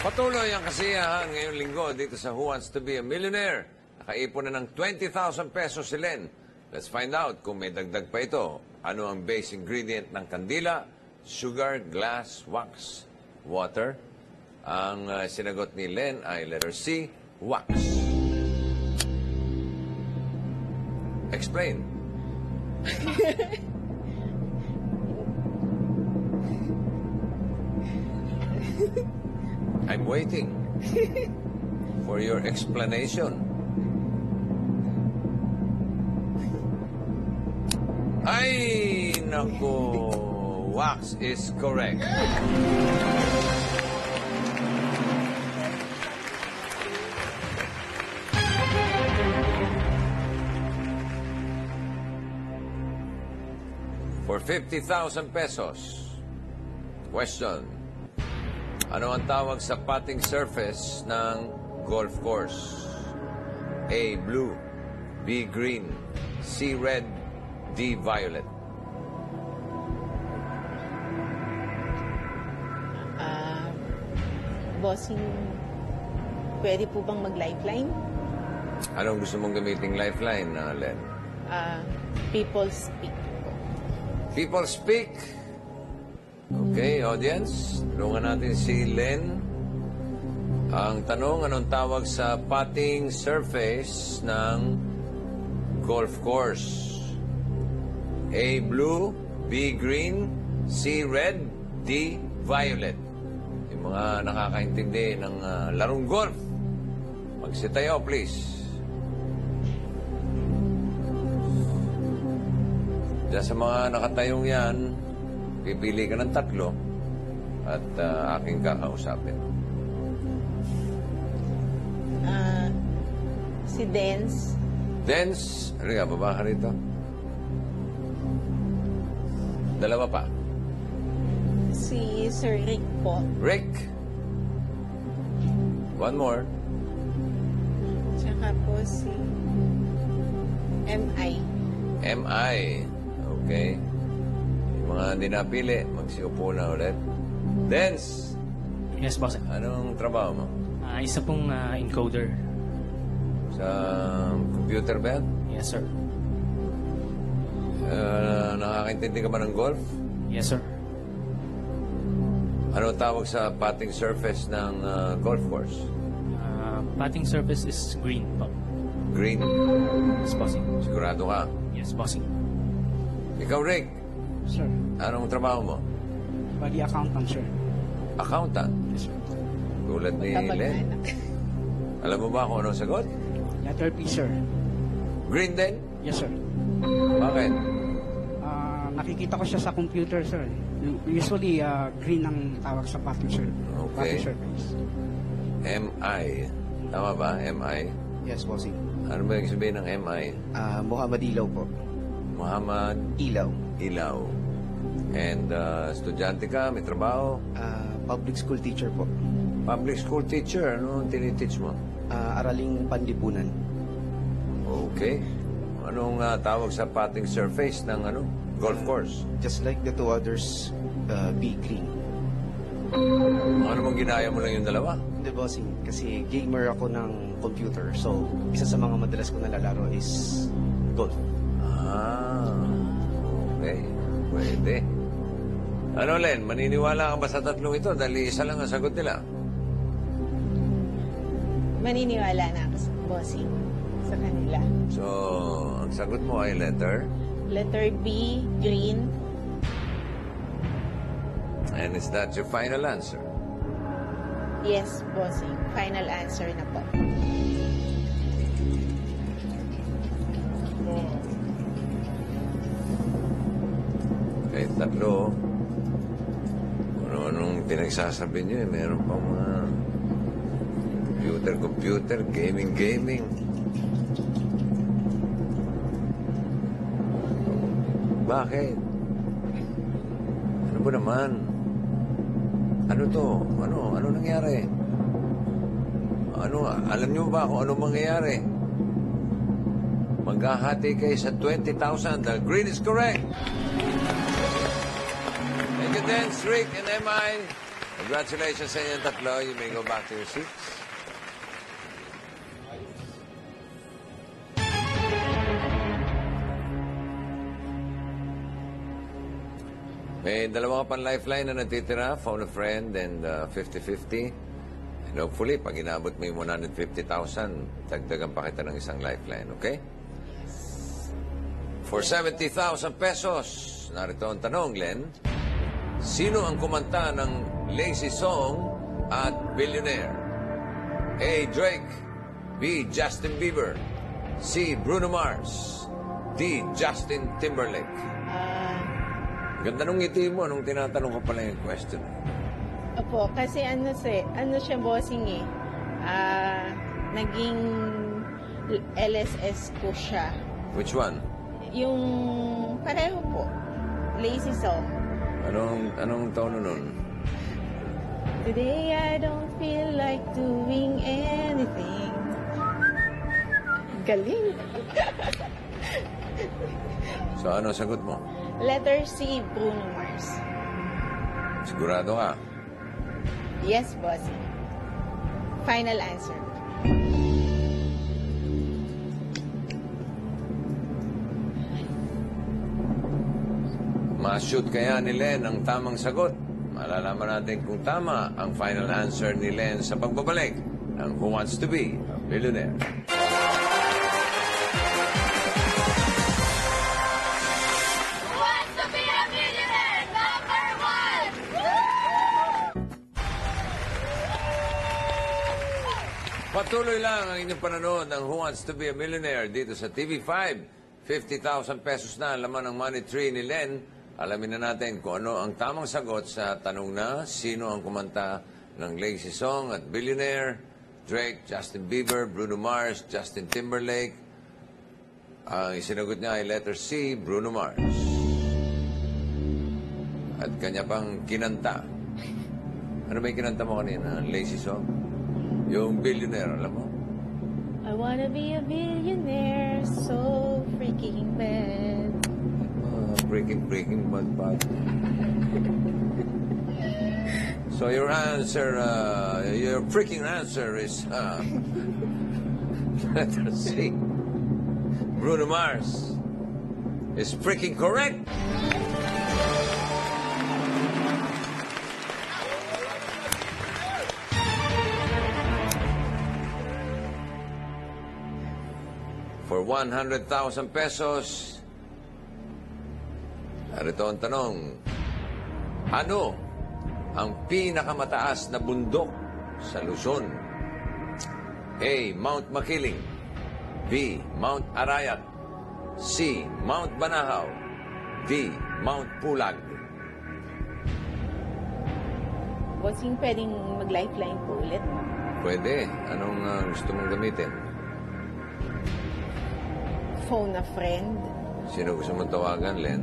Patuloy ang kasiyahan ngayong linggo dito sa Who Wants to be a Millionaire. Nakaipon na ng 20,000 pesos si Len. Let's find out kung may dagdag pa ito. Ano ang base ingredient ng kandila? Sugar, glass, wax, water. Ang sinagot ni Len ay letter C, wax. Explain. I'm waiting for your explanation. Ay, naku. Wax is correct. For 50,000 pesos. Question. Ano ang tawag sa putting surface ng golf course? A. Blue. B. Green. C. Red. D. Violet. Bossing, pwede po bang mag-lifeline? Anong gusto mong gamiting lifeline, Len? People speak po. People speak. Okay, audience. Tulungan natin si Len. Ang tanong, anong tawag sa putting surface ng golf course? A. Blue. B. Green. C. Red. D. Violet. Yung mga nakakaintindi ng larong golf, magsitayo, please. Diyan sa mga nakatayong yan, pipili ka ng tatlo at aking kakausapin. Si Dance. Dance, halika, baba ka rito. Dalawa pa. Si Sir Rick po. Rick. One more. Tsaka po si M.I. M.I. Okay. Yung mga hindi napili, magsiupo na ulit. Dance. Yes, boss. Anong trabaho mo? Isa pong encoder. Sa computer ba yan? Yes, sir. Nakakaintindi ka ba ng golf? Yes, sir. Ano tawag sa putting surface ng golf course? Putting surface is green po. Green. Yes, bossing. Sigurado ka? Yes, bossing. Ikaw, Rick, Sir, anong trabaho mo? bali accountant, sir. Accountant. Yes, sir. Tulad ni Len. Kamag-anak. Alam mo ba kung anong sagot? Letter P, sir. Green din? Yes, sir. Bakit? Nakikita ko siya sa computer, sir. Usually, green ang tawag sa pattern, sir. Okay. Pattern surface. M.I. Tama ba? M.I.? Yes, bossing. Ano ba yung sabihin ng M.I.? Muhammad Ilaw po. Muhammad Ilaw. Ilaw. And estudyante ka, may trabaho? Public school teacher po. Public school teacher, ano tiniteach mo? Araling panlipunan. Okay. Anong tawag sa putting surface ng golf course? Just like the two others, be green. Ano mong ginaya mo lang yung dalawa? Hindi, bossing. Kasi gamer ako ng computer. So, isa sa mga madalas ko nalalaro is golf. Okay. Pwede. Ano, Len? Maniniwala ka ba sa tatlong ito? Dahil isa lang ang sagot nila. Maniniwala na ako sa bossing sa kanila. So, ang sagot mo ay letter? Letter B, green. And is that your final answer? Yes, bossing. Final answer na po. Kahit tatlo, ano-anong pinagsasabi niyo eh. Meron pa mga computer, gaming. Bakit? Ano ba naman? Ano to? Ano nangyari? Alam niyo ba kung ano mangyayari? Maghahati kayo sa 20,000. The green is correct. Thank you, Dance, Rick, and MI. Congratulations sa inyong tatlo. You may go back to your seats. May dalawa ka pang lifeline na natitira, phone a friend, and 50-50. And hopefully, pag inabot mo yung 150,000, dagdagan pa kita ng isang lifeline, okay? For 70,000 pesos, narito ang tanong, Len. Sino ang kumanta ng Lazy Song at Billionaire? A. Drake, B. Justin Bieber, C. Bruno Mars, D. Justin Timberlake. Ganda nung ngiti mo nung tinatanong ko pala yung question. Opo, kasi ano siya bossing eh. Naging LSS ko siya. Which one? Yung pareho po. Lazy Song. Anong tono nun? Today I don't feel like doing anything. Galing. So, ano sagot mo? Letter C, Bruno Mars. Sigurado ka? Yes, bossing. Final answer. Ma-shoot kaya ni Len ang tamang sagot? Malalaman natin kung tama ang final answer ni Len sa pagbabalik ng Who Wants to Be a Billionaire. Patuloy lang ang inyong panonood ng Who Wants to Be a Millionaire dito sa TV5. 50,000 pesos na ang laman ng money tree ni Len. Alamin na natin kung ano ang tamang sagot sa tanong na sino ang kumanta ng Lazy Song at Billionaire. Drake, Justin Bieber, Bruno Mars, Justin Timberlake. Ang isinagot niya ay letter C, Bruno Mars. At kanya pang kinanta. Ano ba yung kinanta mo kanina? Lazy Song? Yung Billionaire, alam mo? I wanna be a billionaire, so freaking bad. Breaking, bad. So your answer, your freaking answer is, letter C. Bruno Mars is freaking correct. For 100,000 pesos, narito ang tanong, ano ang pinakamataas na bundok sa Luzon? A. Mount Makiling, B. Mount Arayat, C. Mount Banahaw, D. Mount Pulag. Bossing, pwedeng mag-lifeline po ulit. Pwede. Anong gusto mong gamitin? Phone a friend. Sino gusto mong tawagan, Len?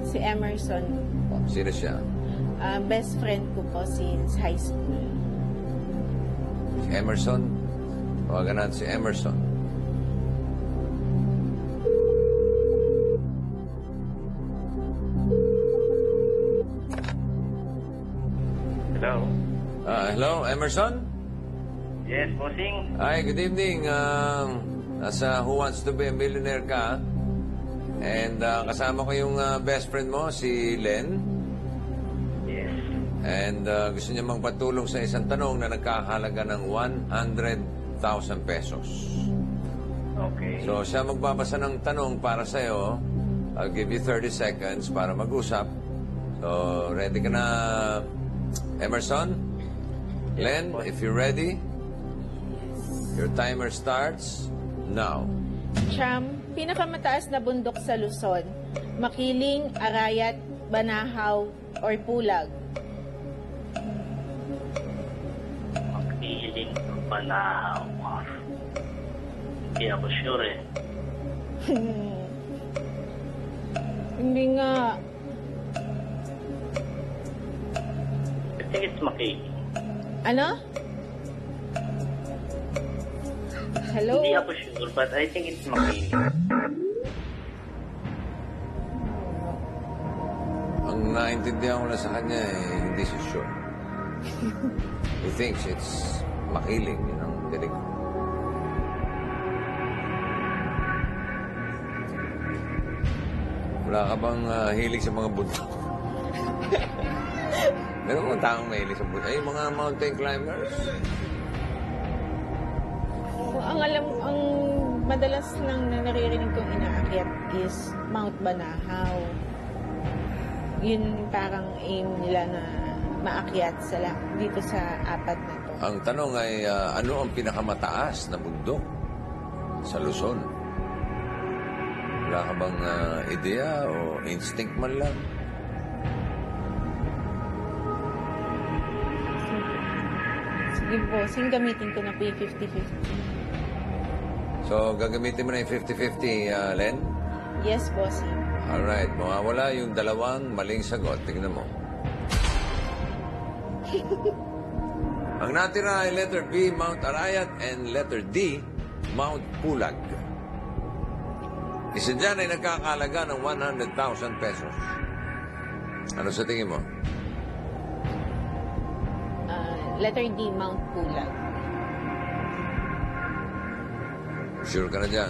Si Emerson po. Sino siya? Best friend ko po since high school. Si Emerson? Tawagan natin si Emerson. Hello? Hello, Emerson? Yes, bossing. Hi, good evening. Nasa Who Wants to Be a Millionaire ka. And kasama ko yung best friend mo, si Len. Yes. And gusto niya magpatulong sa isang tanong na nagkakahalaga ng 100,000 pesos. Okay. So, siya magbabasa ng tanong para sa'yo. I'll give you 30 seconds para mag-usap. So, ready ka na, Emerson? Len, if you're ready, your timer starts now. Cham, pinakamataas na bundok sa Luzon. Makiling, Arayat, Banahaw, or Pulag. Makiling pa na hindi ako sure eh. Hindi nga. I think it's makiling. Ano? Hello? Hindi ako sure, but I think it's makiling. Ang naintindihan ko na sa kanya, hindi siya sure. He thinks it's makiling. Yun ang tinig. Wala ka bang hilig sa mga bundok? Meron mga taong mahilig sa bundok. Ay, mga mountain climbers. Ang madalas lang na naririnig kong inaakyat is Mount Banahaw. Yun parang aim nila na maakyat dito sa apat na to. Ang tanong ay, ano ang pinakamataas na bundok sa Luzon? Wala ka bang ideya o instinct man lang? Sige bossing, gamitin ko na po yung 50-50. So, gagamitin mo na yung 50-50, Len? Yes, bossing. Alright, mawawala yung dalawang maling sagot. Tignan mo. Ang natira ay letter B, Mount Arayat, and letter D, Mount Pulag. Isa dyan ay nagkakalaga ng 100,000 pesos. Ano sa tingin mo? Letter D, Mount Pulag. Sure ka na dyan?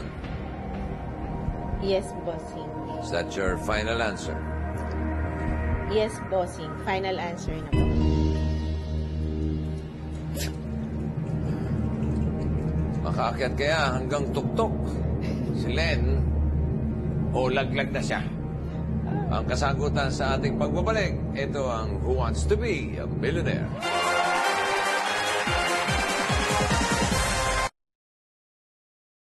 Yes, bossing. Is that your final answer? Yes, bossing. Final answer na po. Makaakyat kaya hanggang tuktok. Si Len, o laglag na siya. Ang kasagutan sa ating pagbabalik, ito ang Who Wants to Be a Millionaire?